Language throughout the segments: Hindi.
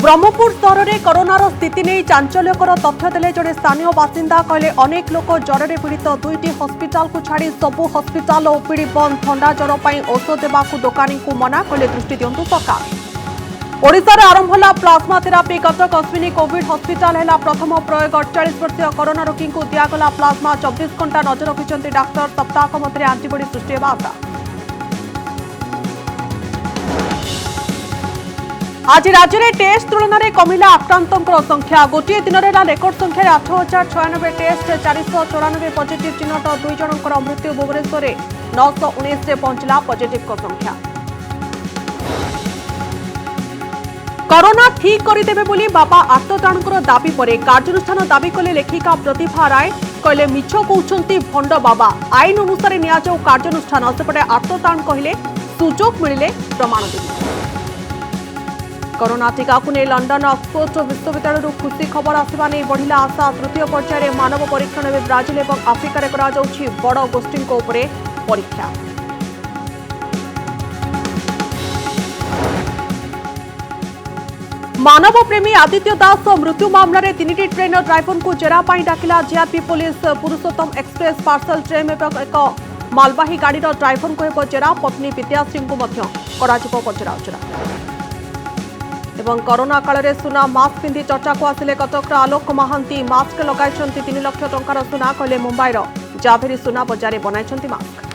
ब्रह्मपुर सहर में कोरोनार स्थिति नहीं चांचल्यकर तथ्य देले जड़े स्थानीय बासिंदा कहले अनेक लोक ज्वर में पीड़ित दुईटी हस्पिटाल को छाड़ी सबु हस्पिटाल ओपीडी बंद थंडा ज्वर पर औषध देवा दोकानी को मना कहले दृष्टि दिंतु सरकार। ओडिशार आरंभ होला plasma therapy Cuttack Ashwini Covid hospital है प्रथम प्रयोग 48 वर्षीय कोरोना रोगी को दिगला प्लाज्मा 24 घंटा नजर रखिंट डाक्तर सप्ताह मध्य आंटीबडी सृष्टि आशा। आज राज्य में टेस्ट तुलन में कमिला आक्रांतों संख्या गोटे दिन में रेकर्ड संख्यार 8096 टेस्ट 494 पॉजिटिव चिन्हट 2 जनकर मृत्यु भुवनेश्वर 919 से पहुंचला पॉजिटिव संख्या। कोरोना ठीक करदेवे बोली बाबा आर्तदाणकर दाबी पर कार्यानुष्ठान दाबी कले लेखिका प्रतिभा राय कहले मिछ कहउछंती भंड बाबा आईन अनुसार नियाजाऊ कार्यानुष्ठान सेपटे आर्तदाण कहले सुजोग मिलिले प्रमाण देबे। कोरोना टीका को नहीं लंडन ऑक्सफोर्ड विश्वविद्यालय खुशी खबर आसवा नहीं बढ़िला आशा। तृतीय पर्यायर मानव परीक्षण में ब्राजिल और आफ्रिकार बड़ गोष्ठी परीक्षा। मानव प्रेमी आदित्य दास मृत्यु मामला रे 3टी ट्रेन ड्राइवर को जेरा डाकिला जीआरपी पुलिस। पुरुषोत्तम एक्सप्रेस पार्सल ट्रेन एक मालवाही गाड़ी ड्राइवर को जेरा पत्नी विद्याश्री को पचराउचरा। एवं कोरोना काल में सुना मास्क पिंधि चर्चा को आसिले कटक आलोक महांती मास्क लगाई 3 लाख टंकार सुना कहले मुंबईर जाभेरी सुना बजार बनाई मास्क।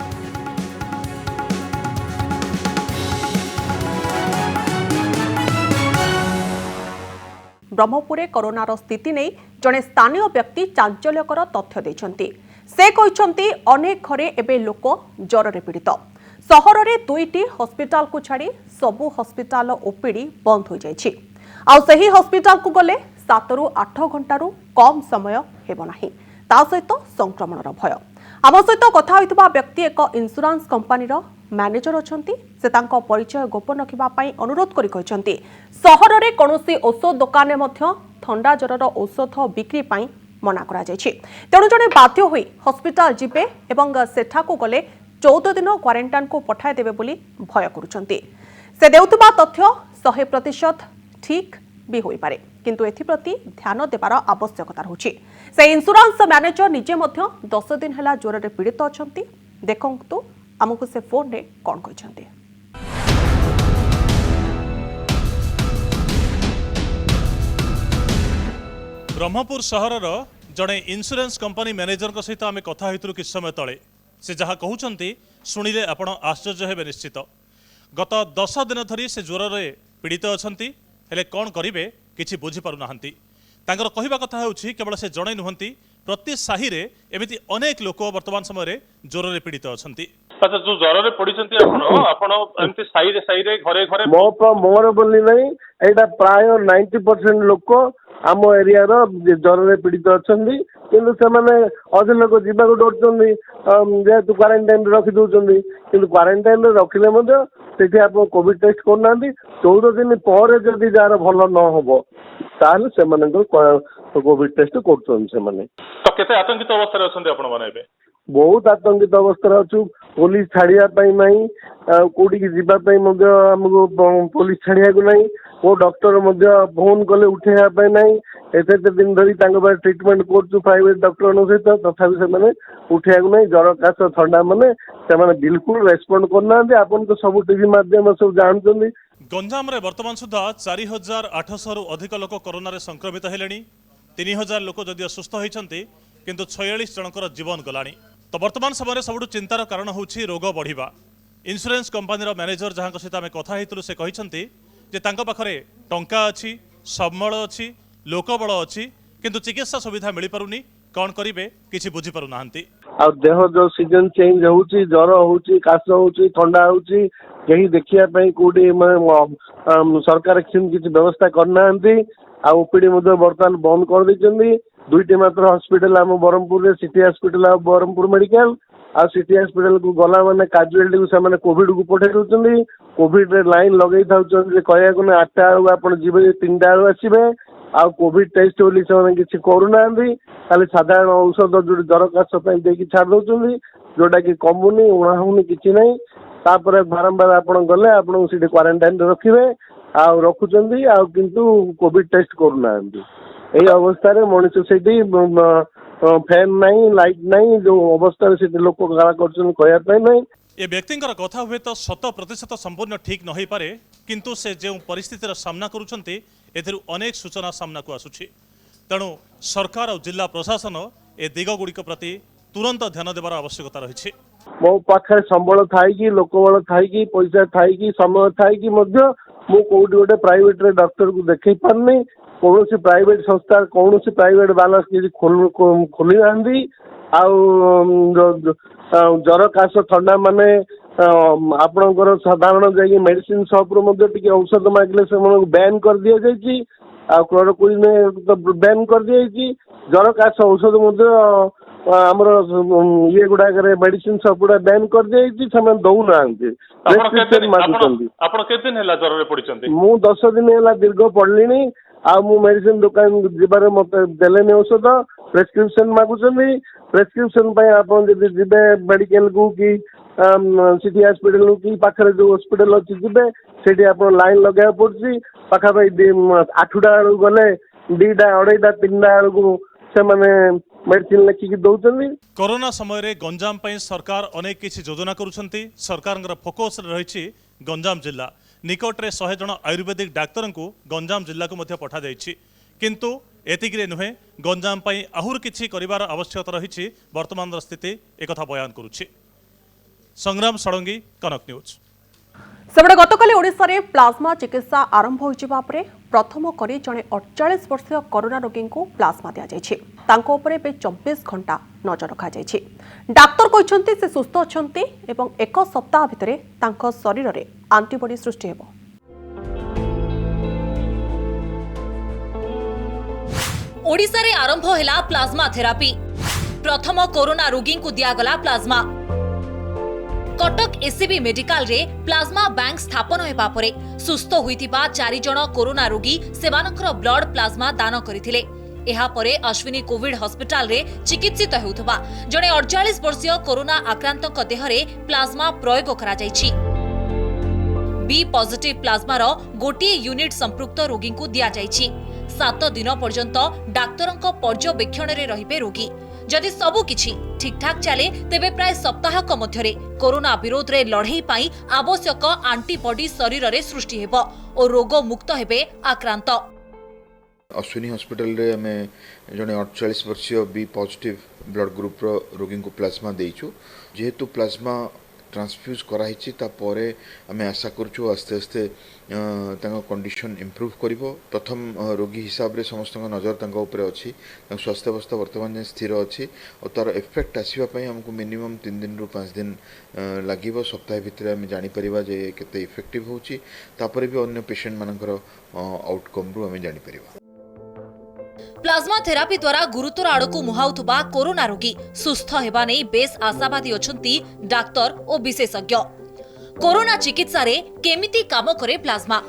ब्रह्मपुर कोरोनार स्थिति नहीं जड़े स्थानीय व्यक्ति चांचल्यकर तथ्य देछंती। से कहते अनेक घरे एबे लोक ज्वर में पीड़ित। सहर में 2टी हस्पिटाल को छाड़ी सबु हस्पिटाल ओपीडी बंद हो जाइछि। आउ सही हस्पिटाल को गले 7 ରୁ 8 घंटारू कम समय हेबो नाही। ता सहित संक्रमणर भय। आम सहित कथा होइतबा व्यक्ति एक इंश्योरेंस कंपनी मैनेजर अछंती। से तांको परिचय गोपन रखिबा पई अनुरोध करि कहचंती सहर में कोनोसी औषध दुकान में मध्य ठंडा ज्वरर औषध बिक्री पई मना करा जाइछि। तेणु जणे बाध्य होई हस्पिटाल जिबे एवं सेठा को गले 14 दिन क्वारंटाइन को पठाई देवे बोली भय करुछंती। से देउतबा तथ्य 100% ठीक भी होई पारे किंतु एथिप्रति ध्यान देबार आवश्यकता रहुछि। से इंश्योरेंस मैनेजर निजे मध्य 10 दिन हला ज्वर रे पीड़ित अछंती। देखंतु हमकु से फोन रे कोन कहछंती। ब्रह्मपुर सहरर जड़े इंश्योरेंस कंपनी मैनेजर सहित आम कथा होइतु किछ समय तले से जहाँ कहते शुणिले आपण आश्चर्य हेबे निश्चित। गत 10 दिन धरी से ज्वर रे पीड़ित अछंती हेले कौन करिवे किछि बुझी पारु नाहंती। तांकर कहिबा कथा होछि केवल से जणे नुहंती प्रति साही रे एमिति अनेक लोक वर्तमान समय रे ज्वर रे पीड़ित अछंती। अच्छा जो ज्वर रे पड़िसंती आपण एमिति साही रे घरे घरे मोर बोली नहीं एटा प्राय 90% लोक आम एरिया ज्वर में पीड़ित अच्छा किंतु से अधे लोक जावाक डरते जेहेतु क्वारंटाइन रखी दौरान कि क्वारंटाइन रखिले से आप कोविड टेस्ट करना 14 दिन पर जदि जार भल न हम ताल से कोविड टेस्ट कर आतंकित अवस्था बहुत आतंकित अवस्था अच्छु। पुलिस छाड़ापी ना कौटी जावाई आमको पुलिस छाड़िया ना वो डॉक्टर फोन कले उठेवाई ना एते दिन धरी ट्रिटमेंट कर प्राइवेट डॉक्टर सहित तथापि से उठा ना ज्वर काश थंडा माने से बिल्कुल रेस्पॉन्ड करना। आपन तो सब टीवी माध्यम सब जानते। गंजाम रे वर्तमान सुधा 4800 रु अधिक लोक कोरोना रे संक्रमित हेलेनी। 3000 लोक जदि सुस्थ होइछंती किंतु 46 जनकर जीवन गलानी। तो वर्तमान समय सबुठ चिंतार कारण होछि रोग बढ़िबा। इंश्योरेंस कंपनी मैनेजर जहां सहित आम कथा होइतु से कहिसंती जे तांको पाखरे टंका अछि सबमळ अछि लोकबळ अछि किंतु चिकित्सा सुविधा मिली पारुनी। कौन करिवे किछि बुझी पारु नाहंती। आ देह जो सीजन चेंज होउछि ज्वर होउछि काश होउछि ठंडा होउछि यही देखिया पई कोडी सरकार किछि व्यवस्था करना आ ओपीडी वर्तमान बंद कर दी। 2टी मात्र हॉस्पिटल आम ब्रह्मपुर सिटी हॉस्पिटल आ ब्रह्मपुर मेडिकल आ सिटी हॉस्पिटल को गला माने काजुआलिटी को से कोविड को पठे दौरान कोविड रे लाइन लगे था कहया 8टा बेलू आप जी 3टा बेलू आसवे आ कोविड टेस्ट बोली से किसी करूना खाली साधारण औषध जो ज्वर काश देकी छाड़ दौरान जोटा कि कमुनी उणा होनी कि ना बारंबार आप गले आपको क्वारंटाइन रखिए ଆଉ ରଖୁଛନ୍ତି ଆଉ କିନ୍ତୁ କୋଭିଡ ଟେଷ୍ଟ କରୁନାହାନ୍ତି। ଏଇ ଅବସ୍ଥାରେ ମଣିଷ ସେଠି ଫ୍ୟାନ୍ ନାହିଁ, ଲାଇଟ୍ ନାହିଁ, ଯୋଉ ଅବସ୍ଥାରେ ସେଠି ଲୋକ ଗାଳା କରୁଛନ୍ତି କହିବା ପାଇଁ ନାହିଁ। ए व्यक्तिंकर कथा हुए तो 100% संपूर्ण ठीक न हो पारे, किंतु से जो परिस्थितिर सामना करुछंती एथिरु अनेक सूचना सामना को आसुछि। तेणु सरकार और जिला प्रशासन ए दिगगुड़िक प्रति तुरंत ध्यान देवार आवश्यकता रही। मो पाखे संबल थाई लोकबल थाई पैसा थाई समय थाई मु कोठी गोटे प्राइवेट रे डॉक्टर को देखै पारनी। कौन प्राइवेट संस्था कौन प्राइवेट बाला किसी खोली ना जर काश थंडा माने आपणकर साधारण जाइए मेडिसिन शॉप रे औषध मागिले से बैन कर दिया जाइए। क्लोरोक्विन तो बैन कर दिया। जर काश औषध आमर ये गुड़ाक मेडिसिन शॉप गुड़ा बैन कर दिया दौना। मु 10 दिन है दीर्घ पढ़ली मु मेडिसिन दुकान जीवार मत देलेनी औषध प्रेस्क्रिप्शन मागुचंदी। प्रेस्क्रिप्शन आप जीवे मेडिकल को कि सिटी हॉस्पिटल कि पाखे जो हॉस्पिटल अच्छी जीवे से आप लाइन लगे पड़ी पाखापाखि 8टा बेलू गले 2टा 2:30 3टा बेलू से मेडिसिन लिखिकी दौरान। कोरोना समय गंजाम पर सरकार अनेक किसी योजना करुछंती। सरकार फोकस रही गंजाम जिला निकटरे 100 जन आयुर्वेदिक डाक्तर को गंजाम जिला को मध्य पठा जाइछि। किंतु एतिकरे नुहे गंजाम पई आहुर किछि करिवार आवश्यकता रही। वर्तमान स्थिति एक बयान करुछि। संग्राम षडंगी, कनक न्यूज। सेबडे गतकाली ओडिशा रे प्लाज्मा चिकित्सा आरंभ होइजिबा परे प्रथम करी जणे 48 वर्षीय कोरोना रोगी को प्लाज्मा दिया जाइछि। तांको उपरे बे 24 घंटा नजर रखा जाइछि। डाक्टर कहछन्ती से सुस्थ अछन्ती एवं एक सप्ताह भितरे तांको शरीर रे एंटीबॉडी सृष्टि हेबो। ओडिशा रे आरंभ हैला प्लाज्मा थेरापी। प्रथम कोरोना रोगी को दिया गला प्लाज्मा। कटक एससीबी मेडिकल रे प्लाज्मा बैंक स्थापन हेबा परे सुस्थ होइतिबा 4 जण कोरोना रोगी सेमानकर ब्लड प्लाज्मा दान करिथिले। एहा परे अश्विनी कोविड हॉस्पिटल रे चिकित्सित हेउथबा जणे 48 वर्षीय कोरोना आक्रांतक देहरे प्लाज्मा प्रयोग करा जायछि। बी पॉजिटिव प्लाज्मा रो गोटी यूनिट संपृक्त रोगी को दिया जायछि। 7 दिन पर्यंत डाक्तरंक पर्यवेक्षण रे रहिबे रोगी। जदि सबु किछि ठीक ठाक चले तेबे प्राय सप्ताहक मध्यरे कोरोना विरोध रे लड़ाई पाई आवश्यक एंटीबॉडी शरीर रे सृष्टि हेबो और रोग मुक्त हेबे आक्रांत। अश्विनी हॉस्पिटल रे हमें जने 48 वर्षीय बी पॉजिटिव ब्लड ग्रुप रो रोगी को प्लाज्मा देइछु। जेहेतु प्लाज्मा ट्रांसफ्यूज कराइछि ता परे हमें आशा करछु आस्ते आस्ते तांको कंडीशन इंप्रूव करिवो। प्रथम रोगी हिसाब रे समस्त नजर तांको ऊपर अछि। स्वास्थ्य अवस्था वर्तमान स्थिर अछि और तार इफेक्ट आसीबा पई हमको मिनिमम 3 दिन रु 5 दिन लागिवो। सप्ताह भितर हम जानि परिबा जे केते इफेक्टिव होउछि तापरे भी अन्य पेशेंट मानकर आउटकम रु हम जानि परिबा। प्लाज्मा थेरापी द्वारा गुरुतर आड़कू मुहाउथबा कोरोना रोगी सुस्थ हेबा नै बेस आशावादी अछंती डाक्तर और विशेषज्ञ। कोरोना चिकित्सा रे केमिति काम करे प्लाज्मा?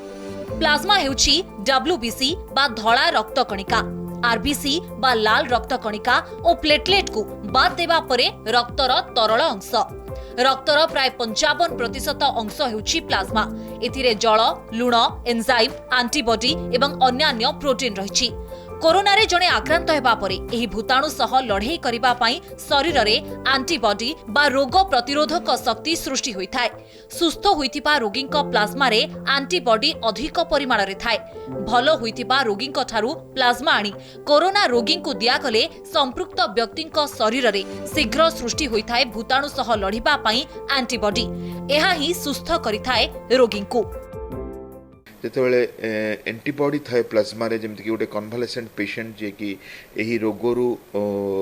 प्लाज्मा हेउछि WBC बा धळा रक्त कणिका, RBC बा लाल रक्त कणिका और प्लेटलेट को बाद देबा परे रक्तर तरल अंश। रक्तर प्राय 55% अंश हेउछि प्लाज्मा। एथिरे जल, लुण, एंजाइम, एंटीबॉडी एवं अन्यान्य प्रोटीन रहिछि। कोरोना रे जणे आक्रांत हेबा परे एही भूताणु सह लढेई करिबा पई शरीर रे एंटीबॉडी बा रोग प्रतिरोधक शक्ति सृष्टि होइथाय। सुस्थ होइतिबा रोगीक प्लाज्मा रे एंटीबॉडी अधिक परिमाण रे थाय। भलो होइतिबा रोगीक ठारू प्लाज्मा आनी कोरोना रोगी को दिया गले संपृक्त व्यक्तिक शरीर रे शीघ्र सृष्टि होइथाय भूताणु सह लढिबा पई एंटीबॉडी। एहा ही सुस्थ करिथाय रोगी को। जेतेबेले एंटीबॉडी थाए प्लाज्मा रे जेमति कि गोटे कन्वालेसेंट पेशेंट जे कि एही रोगरु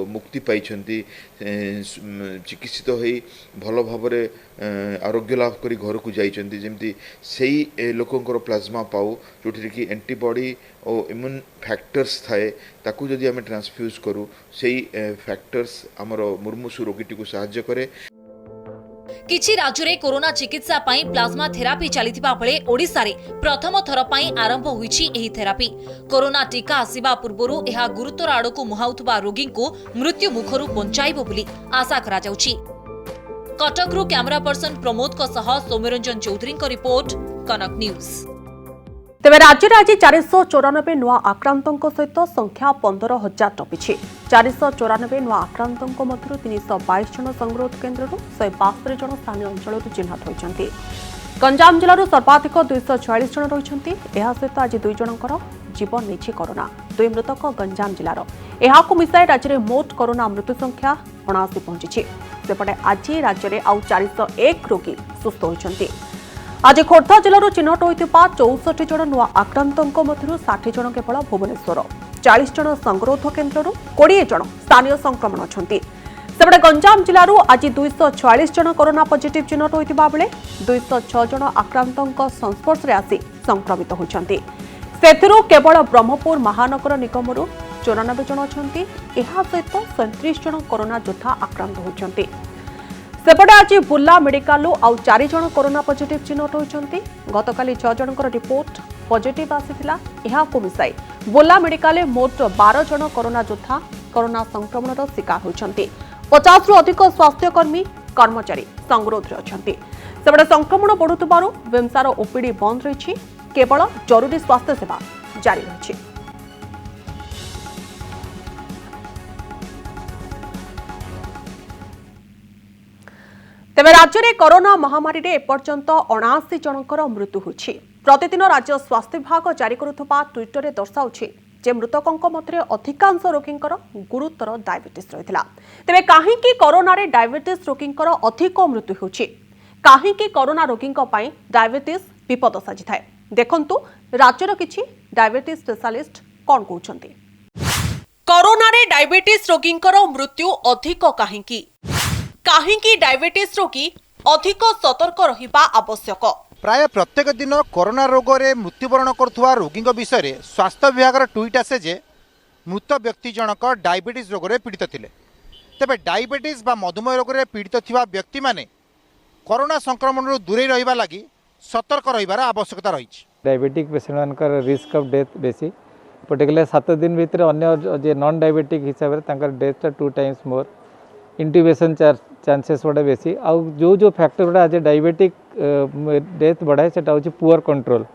मुक्ति पाइछंती चिकित्सित होई भलो भाबरे आरोग्य लाभ करी घर को जाइछंती जेमति सेही लोकंकर प्लाज्मा पाऊ जोठी कि एंटीबॉडी और इम्यून फैक्टर्स थाए ताकू जदि हमें ट्रांसफ्यूज करू सेही फैक्टर्स हमर मुर्मुसु रोगीटी को सहाय्य करे। किछि राज्य रे कोरोना चिकित्सा पई प्लाज्मा थेरापी चलिथिबा बेले ओडिसा रे प्रथम थर पई आरंभ होईछि एही थेरापी। कोरोना टीका आसीबा पूर्वरु एहा गुरुतर आड़कू मुहाउथबा रोगी को मृत्यु मुखरु बंचाइबो बोली आशा करा जाउछि। कटक रु कैमरा पर्सन प्रमोद को सह सौम्यरंजन चौधरी को रिपोर्ट, कनक न्यूज। तेबे राज्य में आज 494 नुआ आक्रांतों सहित संख्या 15,000 टपी 494 नुआ आक्रांतों मध्य 322 जन संगरोध केन्द्र 172 जन स्थानीय अंचल चिन्हट होती। गंजाम जिलूर सर्वाधिक 246 जन रही। सहित आज 2 जनकर जीवन नहीं कोरोना। 2 मृतक गंजाम जिलार। यह मिसाई राज्य में मोट कोरोना मृत्यु संख्या 79 पहुंची। सेपटे आज राज्य में आउ 401 रोगी सुस्थ होती। आज खोर्धा जिलूर चिन्हट होता 64 जन नुआ आक्रांतों मध्य 60 जन केवल भुवनेश्वर। 40 जन संगरोध केन्द्र 20 जन स्थानीय संक्रमण अच्छा। सेपटे गंजाम जिलूर आज 246 जन कोरोना पॉजिटिव चिन्हट होता बेले 206 जन आक्रांतों संस्पर्श में आसी संक्रमित होती। केवल ब्रह्मपुर महानगर निगम 94 जन अच्छा। सहित 37 जन कोरोना योद्धा आक्रांत होती। सेपटे आज बुर्ला मेडिकल आउ 4 जन कोरोना पॉजिटिव चिन्हट होती। गतकाली 6 जनकर रिपोर्ट पॉजिटिव आसीथिला। यहाकु मिसाई बुर्ला मेडिकल मोट 12 जन कोरोना योद्धा कोरोना संक्रमण शिकार होती। 50 रु अधिक स्वास्थ्यकर्मी कर्मचारी संगरोध में। सेपटे संक्रमण बढ़ुथिबारु वेमसार ओपीडी बंद रही। केवल जरूरी स्वास्थ्य सेवा जारी रही। तेबे राज्य में कोरोना महामारी रे एपर्यंत 79 जनकर मृत्यु होछि। प्रतिदिन राज्य स्वास्थ्य विभाग जारी करुवा ट्विटर दर्शाउछि जे मृतकों मध्य अधिकांश रोगींकर गुरुतर डायबिटीज रही। तेबे काहेकि कोरोना रे डायबिटीज रोगींकर अधिक मृत्यु होछि? काहेकि कोरोना रोगींक पई डायबिटीज विपद साजिथाय? देखंतु राज्यर किछि डायबिटीज स्पेशलिस्ट कोन कहउछंती। कोरोना रे डायबिटीज रोगींकर मृत्यु अधिक काहेकि? काहेकि डायबिटीज रोगी अधिक सतर्क रहिबा आवश्यक? प्राय प्रत्येक दिन कोरोना रोग रे मृत्युवरण करुवा रोगी विषय स्वास्थ्य विभाग ट्वीट आसे जे मृत व्यक्ति जनक डायबिटीज रोग रे पीड़ित थिले। तेबे डायबिटीज बा मधुमेह रोग रे पीड़ित थिबा व्यक्ति माने कोरोना संक्रमण रो दूरे रहिबा लागि सतर्क रहिबार आवश्यकता रही। डायबिटिक पेशेंट मानकर रिस्क ऑफ डेथ बेसी पर्टिकुलर 7 दिन भितर अन्य जे नॉन डायबिटिक हिसाब से death 2 times more intubation chances बड़ा बेसी आउ जो फैक्टर गुड़ा आज डायबिटिक डेथ बढ़ाए से पुअर कंट्रोल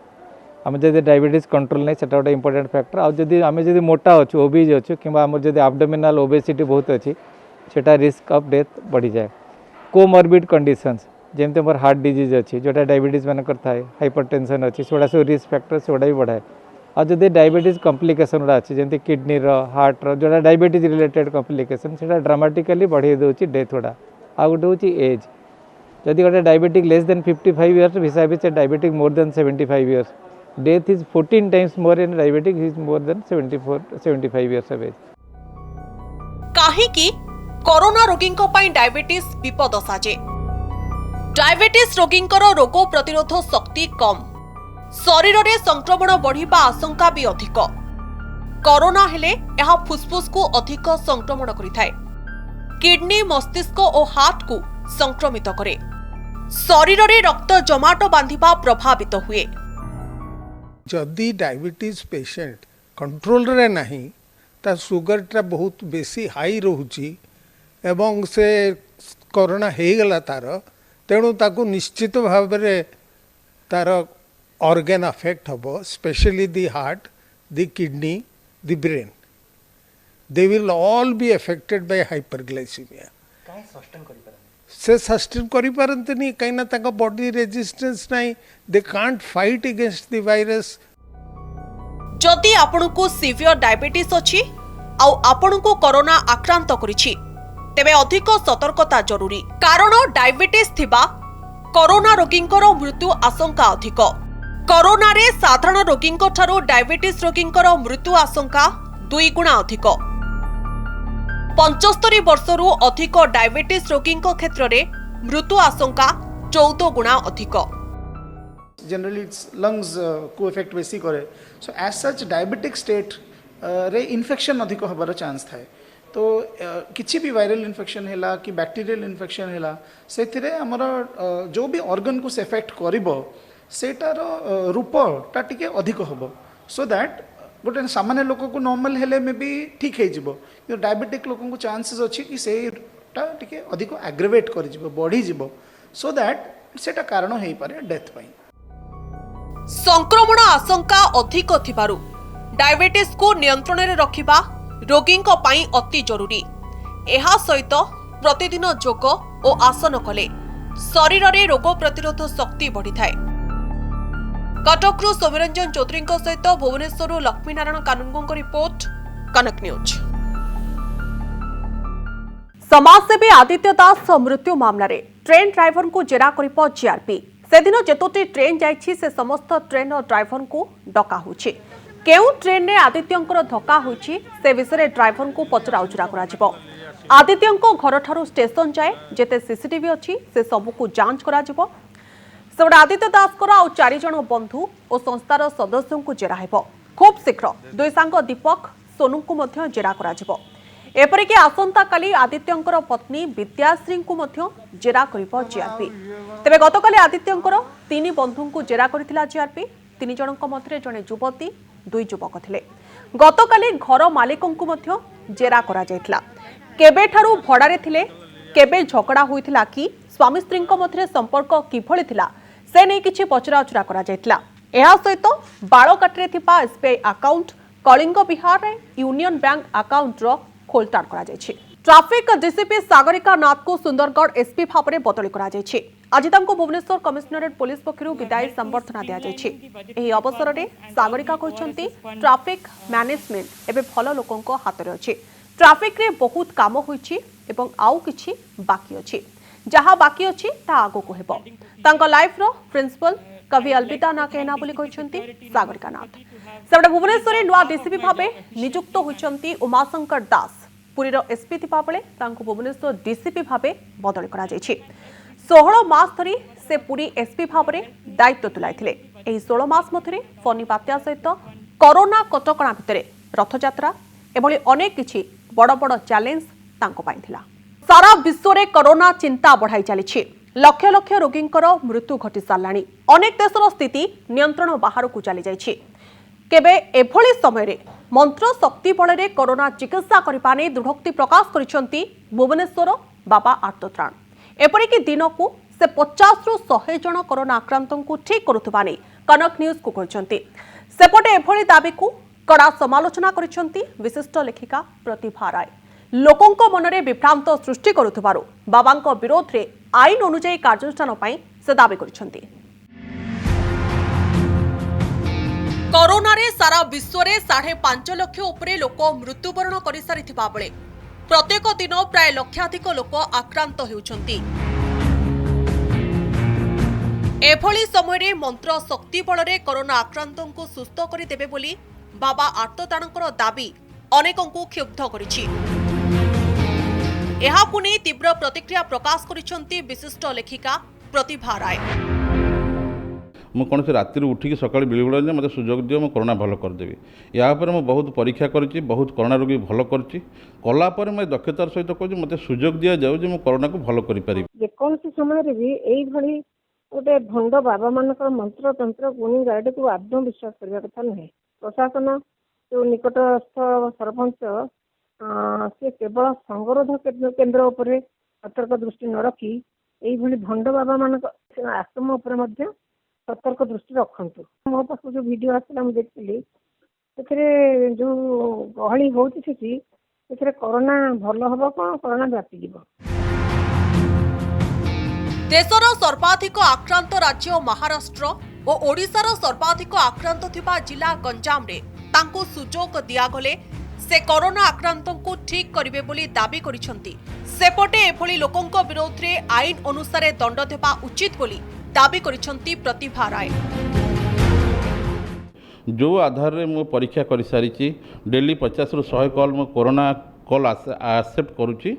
आम जब डायबिटीज कंट्रोल नहीं से गोटे इंपोर्टेंट फैक्टर आउ जदि आम जब मोटा अच्छु ओबीज अच्छु कि जब एब्डोमिनल ओबेसिटी बहुत अच्छी से रिस्क ऑफ डेथ बढ़ी जाए। कोमॉर्बिड कंडीशंस जमती मोर हार्ट डिजीज अच्छी जोटा डायबिटीज मानकर थाए हाइपरटेंशन अच्छी से सब रिस्क फैक्टर से भी बढ़ाए। आ जब डायबिटीज कॉम्प्लिकेशन गुड़ा अच्छी जमी किडनी हार्ट जोटा डायबिटीज रिलेटेड कॉम्प्लिकेशन से ड्रामाटिकली बढ़े दूसरी डेथ गुड़ा। आ गोटे हूँ एज जदि गोटे डायबिटिक लेस देन 55 इयर्स हिसाब से diabetic more than 75 years death is 14 times more in diabetic is more than 75 years of age. काहेकि कोरोना रोगींक पई डायबिटीज विपद साजे? डायबिटीज रोगींकर रोग प्रतिरोध शक्ति कम, शरीर रे संक्रमण बढ़िबा आशंका भी अधिक। कोरोना हेले यह फुसफुस को अधिक संक्रमण करिथाय। किडनी मस्तिष्क और हार्ट को संक्रमित करे। शरीर रे रक्त जमाट बांधिबा प्रभावित हुए। जदि डायबिटीज पेशेंट कंट्रोल रे नहीं ता सुगर टा बहुत बेसी हाई रोची एवं से कोरोना हे गला तार तेणु ताकू निश्चित भाव रे तार ऑर्गन अफेक्ट हबो specially the heart the kidney the brain they will all be affected by hyperglycemia. से सस्टेन करि पारंतनी कहीं ना ताका बॉडी रेजिस्टेंस नहीं they can't fight against the virus. जदि आपनको सीवियर डायबिटीज अछि आउ आपनको कोरोना आक्रांत करिछि तेबे अधिक सतर्कता जरूरी। कारण डायबिटीज थिबा कोरोना रोगींकर मृत्यु आशंका अधिक। कोरोना रे साधारण रोगींक ठारो डायबिटीज रोगींकर मृत्यु आशंका 2 गुणा अधिक। 75 वर्षरू अधिक डायबिटीज रोगींक क्षेत्र रे मृत्यु आशंका 14 गुणा अधिक। जनरली इट्स लंग्स को इफेक्ट बेसी करे so as such diabetic state रे इन्फेक्शन अधिक होबार चांस थाए। तो किसी भी वायरल इन्फेक्शन हैला कि बैक्टीरियल इन्फेक्शन हैला सेथिरे हमर जो भी ऑर्गन को से इफेक्ट करिवो सेटार रूपटा टिके अधिक होबो सो दैट गोटे सामान्य लोक को नॉर्मल हेले में भी ठीक है जिवो कि डायबिटिक लोक को चांसेस अछि कि सेटा टिके अधिक एग्रेवेट करि जिवो बढ़ी जिवो सो दैट सेटा कारण हेई पारे डेथ पई। संक्रमण आशंका अधिक थिबारु डायबिटीज को नियंत्रण में रखिबा रोगींक पई अति जरूरी। एहा सहित प्रतिदिन योग और आसन कले शरीर में रोग प्रतिरोध शक्ति बढ़ी थाए। कटकरू सौम्यरंजन चौधरी सहित भुवनेश्वर लक्ष्मीनारायण कानूनगो रिपोर्ट कनक न्यूज। समाजसेवी आदित्य दास मृत्यु मामलें ट्रेन ड्राइवर को जेरा कर जीआरपी से दिन जेतोटी ट्रेन जाइछि से समस्त ट्रेन ड्राइवर को डका होछि। केउ ट्रेन ने आदित्यंकर धक्का होछि से विषय ड्राइवर को पचराउचरा करा जिवो। आदित्यंको घर ठारू स्टेशन जाए जेते सीसीटीवी अछि से सबको जांच करा जिवो। सेबडे आदित्य दासकर आउ 4 जण बंधु और संस्थार सदस्यों को जेरा हेबो। खूब शीघ्र दुई सांग दीपक सोनू को मध्य जेरा करा जिवो। एपरिक आसंता काली आदित्यंकर पत्नी विद्याश्री को मध्य जेरा करिबो जीआरपी। तेबे गतकाली आदित्यंकर 3 बंधु को जेरा करिथिला जीआरपी। 3 जनक मध्य जड़े युवती 2 युवक थिले। गतकाली घर मालिकों को मध्य जेरा करा जायथिला। केबे ठारू भड़ारे थिले, केबे झगड़ा होइथिला कि स्वामी स्त्री मध्य संपर्क किभଳି थिला से नहीं किछि पचराउचरा करा जायथिला। एहा सहित बाळकाटरे थिबा एसबीआई अकाउंट, कलिंग विहार यूनियन बैंक अकाउंट रो खोलताड़ करा जायछि। ट्रैफिक डीसीपी सागरिका नाथ को सुंदरगढ़ एसपी भाव में बदली करा जायछि। आज तांको भुवनेश्वर कमिशनरेट पुलिस पक्षरु विदाई संबर्धना दिया जायछि। एही अवसर में सागरिका कहछन्ती ट्रैफिक मैनेजमेंट एबे भल लोकंको हाथ रे अछि। ट्रैफिक रे बहुत काम होइछि एवं आउ किछि बाकी अछि। जहा बाकी अछि ता आगो को हेबो। तांको लाइफ रो प्रिंसिपल कभी अलविदा ना कहना बोली कहछन्ती सागरिका नाथ। सेबडे भुवनेश्वर नुआ डीसीपी भाव नियुक्त होइछन्ती उमाशंकर दास। पुरीर एसपी थिबा बेले तांको भुवनेश्वर डीसीपी भाव बदली करा जायछि। 16 मास धरी से पुरी एसपी भाव में दायित्व तुलाइथिले। एही 16 मास मध्यरे फनी बात्या सहित कोरोना कटकणा भितरे रथयात्रा एभली अनेक किछि बड़ बड़ चैलेंज तांको पाई थिला। सारा विश्व में कोरोना चिंता बढ़ाई चली। लक्ष लक्ष रोगींकर मृत्यु घटी साराणी। अनेक देशर स्थिति नियंत्रण बाहर को चली जाइछि। केबे एभली समय मंत्र शक्ति बल में कोरोना चिकित्सा करने नहीं दृढ़ोक्ति प्रकाश करिसेंती भुवनेश्वर बाबा आर्तत्राण। एपरिक दिन को से 50 रु 100 जन कोरोना आक्रांतों को ठीक करुवा नहीं कनक न्यूज को कहते। सेपटे एभली दाबी को कड़ा समालोचना करिसेंती विशिष्ट लेखिका प्रतिभा राय। लोकों मनरे विभ्रांत सृष्टि करुथिबारु बाबांको विरोध रे आईन अनुଯାयी कार्यानुष्ठान पई से दाबी करिसेंती। कोरोना रे सारा विश्व रे 5.5 लाख उपरे लोक मृत्युवरण करि सारिथिबा बेले प्रत्येक दिन प्राय लक्षाधिक लोक आक्रांत हेउछंती। एभली समय मंत्र शक्ति बल में कोरोना आक्रांतों को सुस्थ कर देबे बोली बाबा आर्तताणकर दाबी अनेकों को क्षुब्ध करिछि। एहाकु नै तीव्र प्रतिक्रिया प्रकाश करिसेंती विशिष्ट लेखिका प्रतिभा राय। मु कौन से राति उठिक सकाल बिलगुड़ा मत सुजोग दियो कोरोना भल करदेवी। या मैं बहुत परीक्षा करी बहुत कोरोना रोगी भल कलापर मैं दक्षतार सहित कहूँ मत सुजोग दि जाऊ जो कोरोना को भल करें। जेकोसी समय भी यही गोटे भंड बाबा मान मंत्र तंत्र गुणी गाइड को आदम विश्वास करने कथा नुहे। प्रशासन जो निकटस्थ सरपंच से केवल संगरोध केन्द्र उपर सतर्क दृष्टि न रखी यही भंड बाबा मान आश्रम उपर सतर्क दृष्टि रखु। मो पास जो वीडियो आसला मुझे देखी जो गहली होती कोरोना भल हम कौन कोरोना व्यापी जीव। देशर सर्वाधिक आक्रांत राज्य महाराष्ट्र और ओडिशार सर्वाधिक आक्रांत थिबा जिला गंजाम रे तांको सुजोग दियागले से कोरोना आक्रांतों को ठीक करिवे बोली दाबी करिसेंती। सेपटे एभली लोकंको विरोध रे आईन अनुसार दंड देबा उचित बोली दाबी करिसेंती प्रतिभा राय। जो आधार रे मु परीक्षा कर सारी डेली 50 रु 100 कॉल मु कोरोना कॉल एक्सेप्ट करूची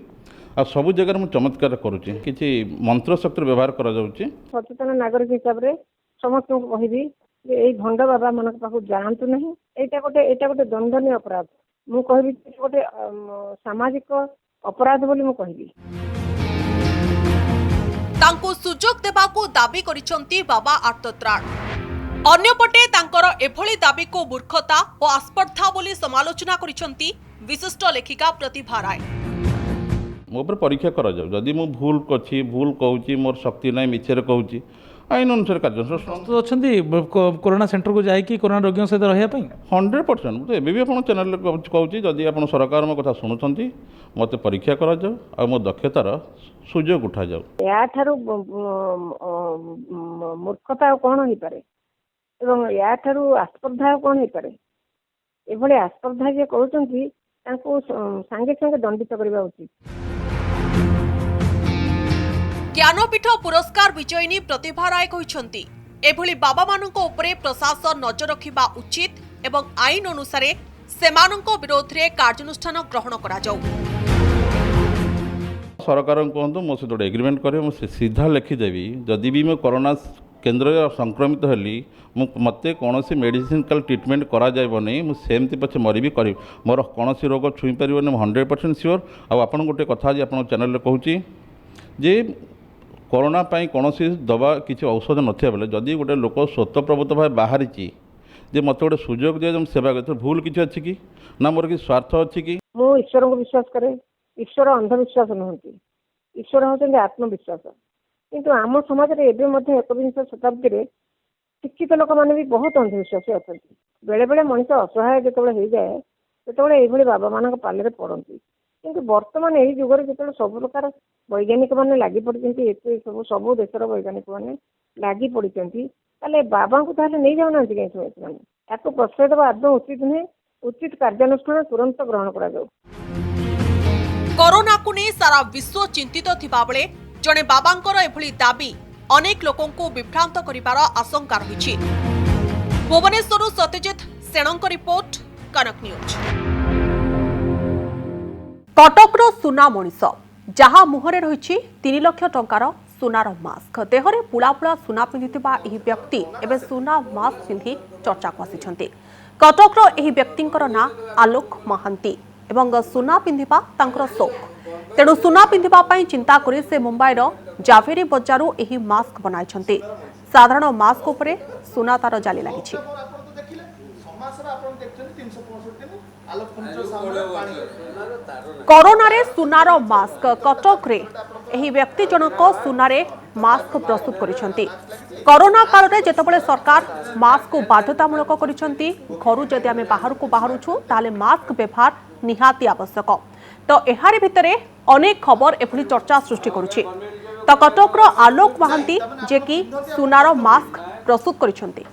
आ सब जगह में चमत्कार करुच्ची किसी मंत्र शक्ति व्यवहार करा जाउची। सचेतन नागरिक हिसाब से समस्त को कहबी जे भंड बाबा मान पाखु जातु नहीं। एटा गोटे दंडनीय अपराध मु कहबी गोटे सामाजिक अपराध बोली मु कहबी। तांको सुजोग देबाकू दाबी करिसेंती बाबा आर्तत्राण। अन्यपटे तांकर एभली दाबी को मूर्खता और आस्पर्धा बोली समालोचना करिसेंती विशिष्ट लेखिका प्रतिभा राय। मो पर परीक्षा करा जाऊ जदि मु भूल कछि भूल कहूची मोर शक्ति नहीं मिछरे कहूची आईन अनुसार कार्यानुष्ठान प्रस्तुत अच्छी कोरोना सेंटर को जाकि कोरोना रोगी सहित रहा 100% मुझे एबी आप चैनल कहूँ जदि आप सरकार मो कथा शुणुंट मत परीक्षा करा जाऊ आ मो दक्षतार सुजोग उठा जाऊ या ठारू मूर्खता कौन हो पारे एवं या ठारू आस्पर्धा कौन हो पारे एभली आस्पर्धा जे कहउछंती तांको संगे संगे दंडित करबा उचित। ज्ञानपीठ पुरस्कार विजयिनी प्रतिभा राय कहते एभली बाबा मानक उपरे प्रशासन नजर रखिबा उचित एवं आईन अनुसार सेमानक विरोध रे कार्यानुष्ठान ग्रहण करा जाऊ। सरकार कहतु मो सहित गोटे एग्रीमेंट करे सीधा लिखिदेवी जदि भी मैं कोरोना केन्द्र संक्रमित हेली मत कौन मेडिसिनल ट्रिटमेंट करा नहीं मुझे पछे मरी भी करी मोर कौन रोग छुई पार 100% सियोर। आपन गोटे कथा आज आप चैनल कहूँ जे कोरोना पाई कौन दवा किसी औषध नथिया बेले जदि गोटे लोक स्वतःप्रवृत्त भाव बाहरी जे मत गोटे सुजोग दिए सेवा कर भूल किसी अच्छी कि ना मोर कि स्वार्थ अच्छी कि मु ईश्वर को विश्वास करे। ईश्वर अंधविश्वास नुहति ईश्वर होते आत्मविश्वास किंतु आम समाज में एवं 21 शताब्दी में शिक्षित लोक मैंने भी बहुत अंधविश्वासी अच्छा बेले बेले मनीष असहाय जो हो जाए ये बाबा मान पाले पड़ती किंतु बर्तमान यही जुगर जो सब प्रकार वैज्ञानिक मैंने लगी पड़ते सब देशर वैज्ञानिक मैंने लगी पड़ते बाबा को ताले नहीं जाऊना कहीं या प्रश्रय देवा आदौ उचित नुहे उचित कार्यानुष्ठान तुरंत ग्रहण करा जाऊ। कोरोना को नहीं सारा विश्व चिंतित थिबा बेले जणे बाबांकर एभली दाबी अनेक लोकों को विभ्रांत करिवार आशंका रही। भुवनेश्वर सत्यजित सेणଙ୍କ रिपोर्ट कनक न्यूज। कटकर सुना मनीष जहाँ मुहरे रही 3 लाख टंकार सुनार मास्क देहरे पुला पुला सुना पिंधिथिबा एही व्यक्ति एबे सुना मास्क पिंधि चर्चा को आसिछन्ति। कटकर एही व्यक्तिंकर ना आलोक महांती एवं सुना पिंधिबा तांकर शौक तेणु सुना पिंधिबा पई चिंता करी से मुंबईर जावेरी बजारू एही मास्क बनाइछन्ति। साधारण मास्क उपरे सुना तार जाली लागिछि। कोरोना रे सुनार मास्क कटक रे एही व्यक्ति जनक सुनारे मास्क प्रस्तुत करिसंती। कोरोना काल रे जेतेबेले सरकार मास्क को बाध्यतामूलक करिसंती घरु जदि आमे बाहर को बाहरुछु ताले मास्क व्यवहार निहाती आवश्यक तो एहारे भितरे अनेक खबर एभली चर्चा सृष्टि करुछि। तो कटकर आलोक महांती जे कि सुनार मास्क प्रस्तुत करिसंती।